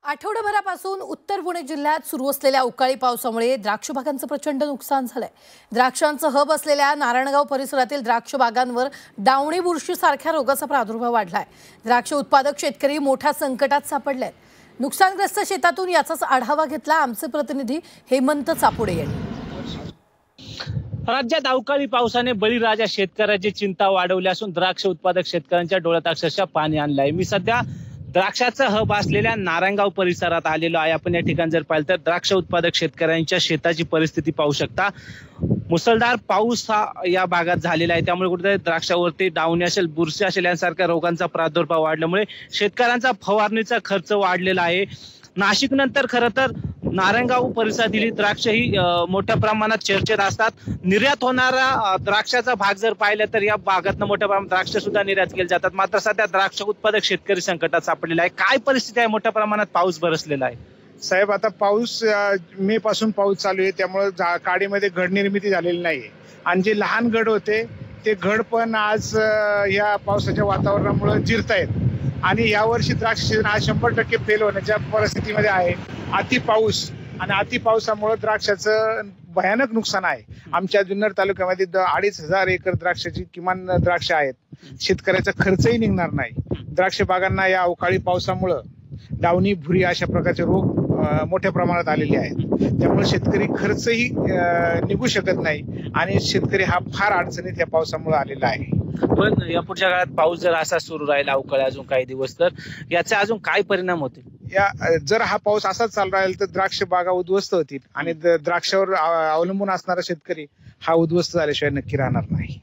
आठवडाभरापासून उत्तर पुणे जिल्ह्यात सुरू असलेल्या अवकाळी पावसामुळे द्राक्ष बागांचं प्रचंड नुकसान झालंय। द्राक्षांचं हब असलेल्या नारायणगाव परिसरातील द्राक्ष बागांवर डावणी बुरशी सारख्या रोगाचा प्रादुर्भाव वाढलाय। द्राक्ष उत्पादक शेतकरी मोठ्या संकटात सापडलेत। नुकसानग्रस्त शेतातून याचाच आढावा घेतला आमचे प्रतिनिधी हेमंत चापुडे यांनी। राज्यात अवकाळी पावसाने बळीराजा शेतकऱ्याची चिंता वाढवली असून द्राक्ष उत्पादक शेतकऱ्यांच्या डोळ्यात अक्षरशः पाणी आणलंय। मी सध्या द्राक्षाचा हब असलेल्या नारायणगाव परिसरात आलेलो आहे। आपण या ठिकाणी जर पाहिलं तर द्राक्ष उत्पादक शेतकऱ्यांच्या शेताची परिस्थिती पाहू शकता। मुसळधार पाऊस हा या भागात झालेला आहे, त्यामुळे कुठेतरी द्राक्षावरती डावणी असेल, बुरशी असेल यांसारख्या रोगांचा प्रादुर्भाव वाढल्यामुळे शेतकऱ्यांचा फवारणीचा खर्च वाढलेला आहे। नाशिक नंतर खरं तर नारायणगाव परिसरातील द्राक्ष ही मोठ्या प्रमाणात चर्चेत असतात। निर्यात होणारा द्राक्षाचा भाग जर पाहिला तर या भागातनं मोठ्या प्रमाणात द्राक्ष सुद्धा निर्यात केले जातात। मात्र सध्या द्राक्ष उत्पादक शेतकरी संकटात सापडलेला आहे। काय परिस्थिती आहे? मोठ्या प्रमाणात पाऊस बरसलेला आहे साहेब। आता पाऊस मे पासून पाऊस चालू आहे, त्यामुळे काडीमध्ये घड निर्मिती झालेली नाही आणि जे लहान घड होते ते घड पण आज या पावसाच्या वातावरणामुळे जिरतायत आणि यावर्षी द्राक्ष सीझन हा 100% फेल होण्याच्या परिस्थितीमध्ये आहे। अति पाऊस आणि अति पावसामुळे द्राक्षाचं भयानक नुकसान आहे। आमच्या जुन्नर तालुक्यामध्ये 2500 एकर द्राक्षाची किमान द्राक्ष आहेत। शेतकऱ्याचा खर्चही निघणार नाही। द्राक्ष बागांना या अवकाळी पावसामुळे डावणी भुरी अशा प्रकारचे रोग मोठ्या प्रमाणात आलेले आहेत, त्यामुळे शेतकरी खर्चही निघू शकत नाही आणि शेतकरी हा फार अडचणीत या पावसामुळे आलेला आहे। पण या पुढच्या काळात पाऊस जर असा सुरू राहिला अवकाळी अजून काही दिवस तर याचे अजून काय परिणाम होतील? जर हा पाऊस असाच चालू राहील तर द्राक्ष बागा उद्ध्वस्त होतील आणि द्राक्षावर अवलंबून असणारा शेतकरी हा उद्ध्वस्त झाल्याशिवाय नक्की राहणार नाही।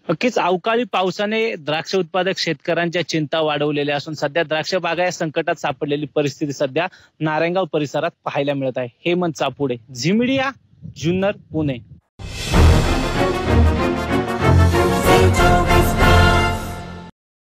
नक्कीच अवकाळी पावसाने द्राक्ष उत्पादक शेतकऱ्यांच्या चिंता वाढवलेल्या असून सध्या द्राक्ष बागा या संकटात सापडलेली परिस्थिती सध्या नारायणगाव परिसरात पाहायला मिळत आहे। हेमंत चापुडे, झी मीडिया, जुन्नर, पुणे।